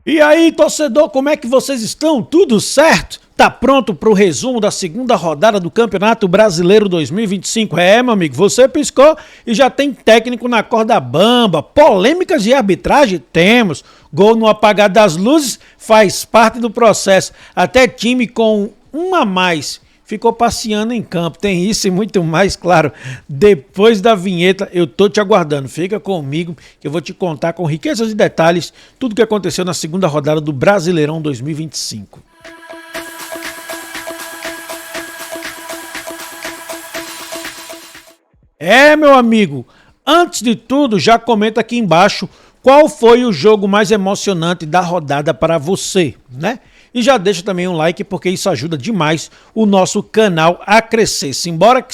E aí, torcedor, como é que vocês estão? Tudo certo? Tá pronto para o resumo da segunda rodada do Campeonato Brasileiro 2025? Meu amigo, você piscou e já tem técnico na corda bamba. Polêmicas de arbitragem? Temos. Gol no apagar das luzes faz parte do processo. Até time com um a mais ficou passeando em campo. Tem isso e muito mais, claro. Depois da vinheta, eu tô te aguardando. Fica comigo que eu vou te contar com riquezas de detalhes tudo o que aconteceu na segunda rodada do Brasileirão 2025. Meu amigo, antes de tudo, já comenta aqui embaixo qual foi o jogo mais emocionante da rodada para você, né? E já deixa também um like, porque isso ajuda demais o nosso canal a crescer. Simbora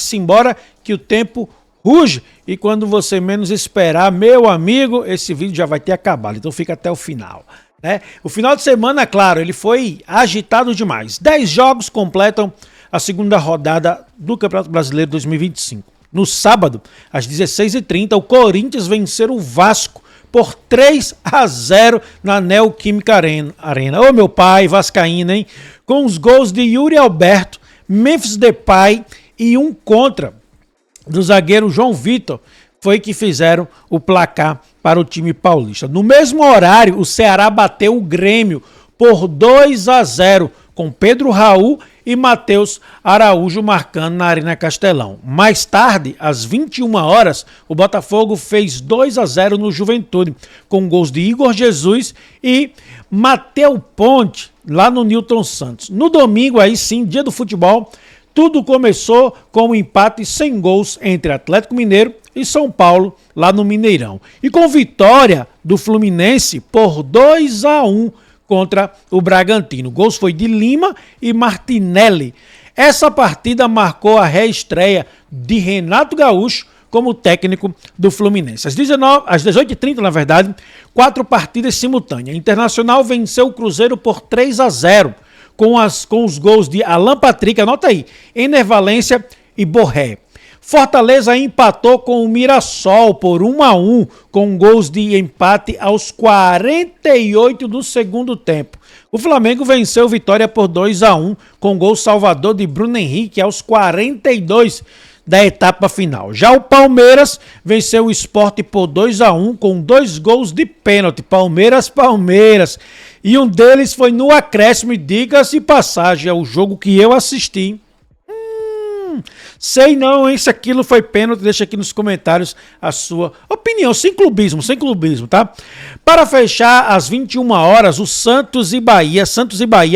que o tempo ruge. E quando você menos esperar, meu amigo, esse vídeo já vai ter acabado. Então fica até o final, né? O final de semana, claro, ele foi agitado demais. 10 jogos completam a segunda rodada do Campeonato Brasileiro 2025. No sábado, às 16h30, o Corinthians venceu o Vasco por 3-0 na Neoquímica Arena. Ô meu pai, vascaíno, hein? Com os gols de Yuri Alberto, Memphis Depay e um contra do zagueiro João Vitor, foi que fizeram o placar para o time paulista. No mesmo horário, o Ceará bateu o Grêmio por 2-0, com Pedro Raul e Matheus Araújo marcando na Arena Castelão. Mais tarde, às 21 horas, o Botafogo fez 2-0 no Juventude, com gols de Igor Jesus e Matheus Ponte, lá no Newton Santos. No domingo, aí sim, dia do futebol, tudo começou com um empate sem gols entre Atlético Mineiro e São Paulo, lá no Mineirão. E com vitória do Fluminense por 2-1 contra o Bragantino. Gols foi de Lima e Martinelli. Essa partida marcou a reestreia de Renato Gaúcho como técnico do Fluminense. Às 18h30, na verdade, 4 partidas simultâneas. Internacional venceu o Cruzeiro por 3-0, com os gols de Alan Patrick, anota aí, Ener Valencia e Borré. Fortaleza empatou com o Mirassol por 1-1, com gols de empate aos 48 do segundo tempo. O Flamengo venceu o Vitória por 2-1, com gol salvador de Bruno Henrique aos 42 da etapa final. Já o Palmeiras venceu o Sport por 2-1, com 2 gols de pênalti. Palmeiras. E um deles foi no acréscimo, e diga-se passagem, é o jogo que eu assisti. Sei não, hein? Se aquilo foi pênalti, deixa aqui nos comentários a sua opinião, sem clubismo, tá? Para fechar, às 21 horas, o Santos e Bahia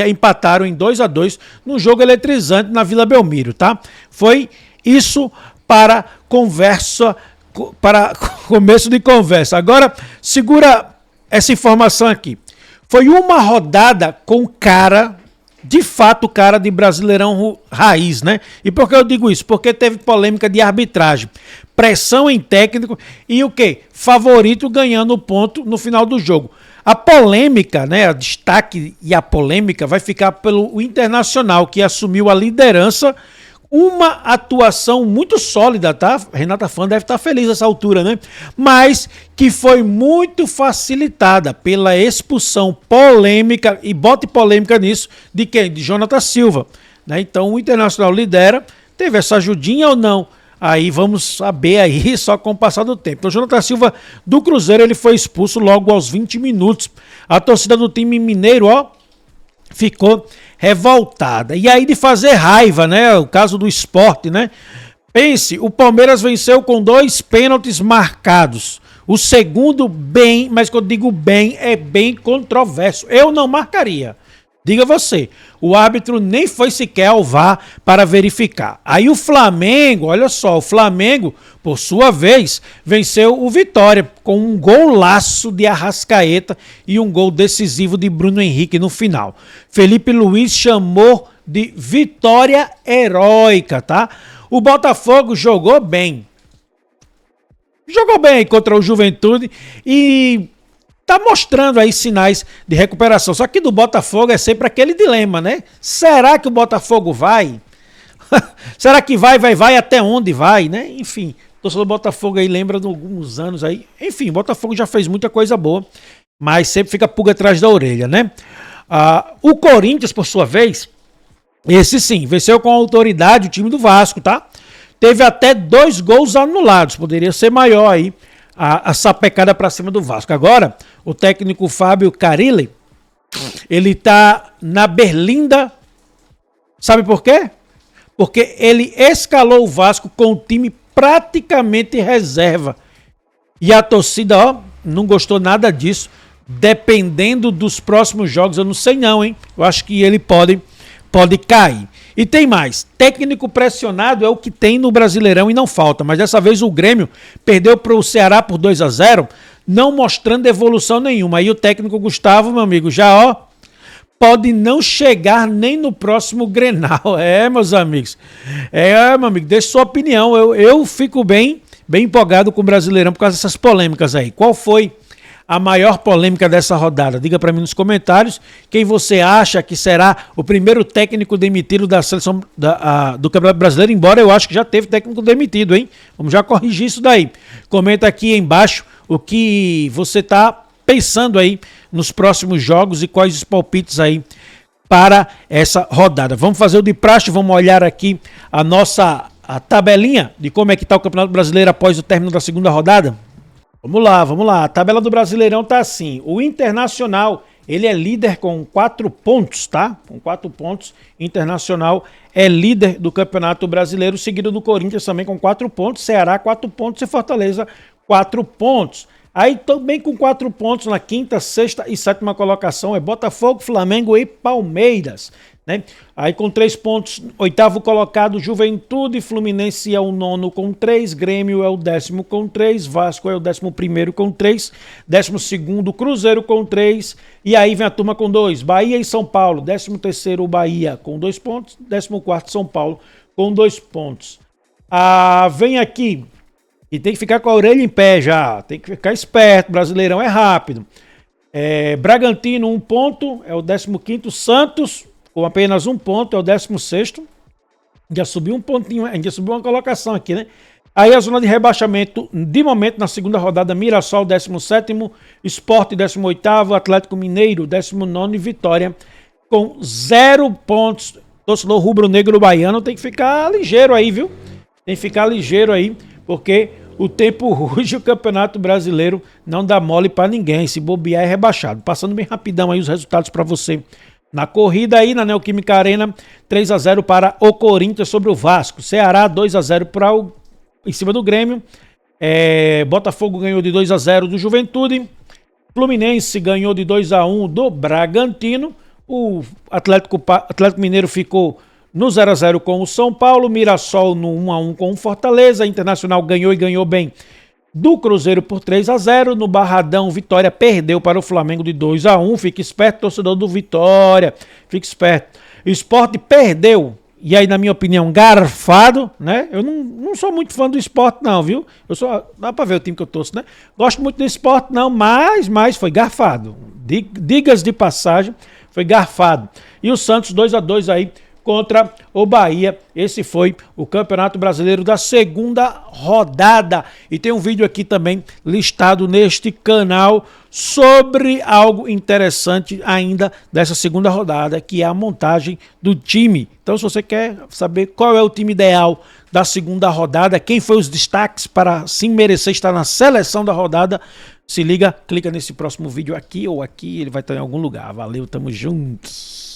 empataram em 2-2 num jogo eletrizante na Vila Belmiro, tá? Foi isso para começo de conversa. Agora, segura essa informação aqui. Foi uma rodada com cara, de fato, cara de Brasileirão raiz, né? E por que eu digo isso? Porque teve polêmica de arbitragem, pressão em técnico e o quê? Favorito ganhando o ponto no final do jogo. A polêmica, né? O destaque e a polêmica vai ficar pelo Internacional, que assumiu a liderança. Uma atuação muito sólida, tá? Renata Fã deve estar feliz nessa altura, né? Mas que foi muito facilitada pela expulsão polêmica, e bote polêmica nisso, de quem? De Jonathan Silva, né? Então o Internacional lidera, teve essa ajudinha ou não? Aí vamos saber aí só com o passar do tempo. Então, Jonathan Silva do Cruzeiro, ele foi expulso logo aos 20 minutos. A torcida do time mineiro, ficou revoltada. E aí de fazer raiva, né? O caso do Sport, né? Pense, o Palmeiras venceu com 2 pênaltis marcados. O segundo bem, mas quando eu digo bem, é bem controverso. Eu não marcaria. Diga você, o árbitro nem foi sequer ao VAR para verificar. Aí o Flamengo, olha só, o Flamengo, por sua vez, venceu o Vitória com um golaço de Arrascaeta e um gol decisivo de Bruno Henrique no final. Felipe Luiz chamou de vitória heróica, tá? O Botafogo jogou bem contra o Juventude e tá mostrando aí sinais de recuperação. Só que do Botafogo é sempre aquele dilema, né? Será que o Botafogo vai? Será que vai até onde vai, né? Enfim, o torcedor do Botafogo aí lembra de alguns anos aí. Enfim, o Botafogo já fez muita coisa boa. mas sempre fica pulga atrás da orelha, né? O Corinthians, por sua vez, esse sim, venceu com autoridade o time do Vasco, tá? Teve até 2 gols anulados, poderia ser maior aí a sapecada para cima do Vasco. Agora, o técnico Fábio Carille, ele tá na berlinda, sabe por quê? Porque ele escalou o Vasco com o time praticamente reserva. E a torcida, ó, não gostou nada disso. Dependendo dos próximos jogos, eu não sei não, hein? Eu acho que ele pode cair. E tem mais, técnico pressionado é o que tem no Brasileirão e não falta, mas dessa vez o Grêmio perdeu para o Ceará por 2-0, não mostrando evolução nenhuma. Aí o técnico Gustavo, meu amigo, já ó, pode não chegar nem no próximo Grenal. Meus amigos, meu amigo, deixe sua opinião, eu fico bem empolgado com o Brasileirão por causa dessas polêmicas aí. Qual foi a maior polêmica dessa rodada? Diga para mim nos comentários quem você acha que será o primeiro técnico demitido da seleção do Campeonato Brasileiro, embora eu acho que já teve técnico demitido, hein? Vamos já corrigir isso daí. Comenta aqui embaixo o que você está pensando aí nos próximos jogos e quais os palpites aí para essa rodada. Vamos fazer o de praxe, vamos olhar aqui a tabelinha de como é que está o Campeonato Brasileiro após o término da segunda rodada. Vamos lá. A tabela do Brasileirão tá assim. O Internacional, ele é líder com 4 pontos, tá? Com 4 pontos. Internacional é líder do Campeonato Brasileiro, seguido do Corinthians também com 4 pontos. Ceará, 4 pontos e Fortaleza, 4 pontos. Aí também com 4 pontos na quinta, sexta e sétima colocação é Botafogo, Flamengo e Palmeiras, né? Aí com 3 pontos, oitavo colocado Juventude, Fluminense é o 9º com 3, Grêmio é o 10º com 3, Vasco é o 11º com 3, 12º Cruzeiro com 3, e aí vem a turma com 2, Bahia e São Paulo, 13º Bahia com 2 pontos, 14º São Paulo com 2 pontos. Vem aqui, e tem que ficar com a orelha em pé já, tem que ficar esperto, Brasileirão é rápido. Bragantino 1 ponto, é o 15º, Santos com apenas 1 ponto, é o 16º, já subiu um pontinho, já subiu uma colocação aqui, né? Aí a zona de rebaixamento, de momento, na segunda rodada, Mirassol 17º, Sport 18º, Atlético Mineiro 19º e Vitória com 0 pontos. Torcedor rubro-negro baiano tem que ficar ligeiro aí, viu? Tem que ficar ligeiro aí, porque o tempo ruge, o Campeonato Brasileiro não dá mole para ninguém, se bobear é rebaixado. Passando bem rapidão aí os resultados para você. Na corrida aí, na Neoquímica Arena, 3-0 para o Corinthians sobre o Vasco. Ceará, 2-0 em cima do Grêmio. Botafogo ganhou de 2-0 do Juventude. Fluminense ganhou de 2-1 do Bragantino. O Atlético Mineiro ficou no 0-0 com o São Paulo. Mirassol no 1-1 com o Fortaleza. Internacional ganhou e ganhou bem do Cruzeiro por 3-0. No Barradão, Vitória perdeu para o Flamengo de 2-1. Fique esperto, torcedor do Vitória. Fique esperto. O Sport perdeu. E aí, na minha opinião, garfado, né? Eu não sou muito fã do Sport, não, viu? Dá pra ver o time que eu torço, né? Gosto muito do Sport, não, mas foi garfado. Digas de passagem, foi garfado. E o Santos 2-2 aí contra o Bahia. Esse foi o Campeonato Brasileiro da segunda rodada. E tem um vídeo aqui também listado neste canal sobre algo interessante ainda dessa segunda rodada, que é a montagem do time. Então, se você quer saber qual é o time ideal da segunda rodada, quem foi os destaques para sim merecer estar na seleção da rodada, se liga, clica nesse próximo vídeo aqui ou aqui, ele vai estar em algum lugar. Valeu, tamo juntos.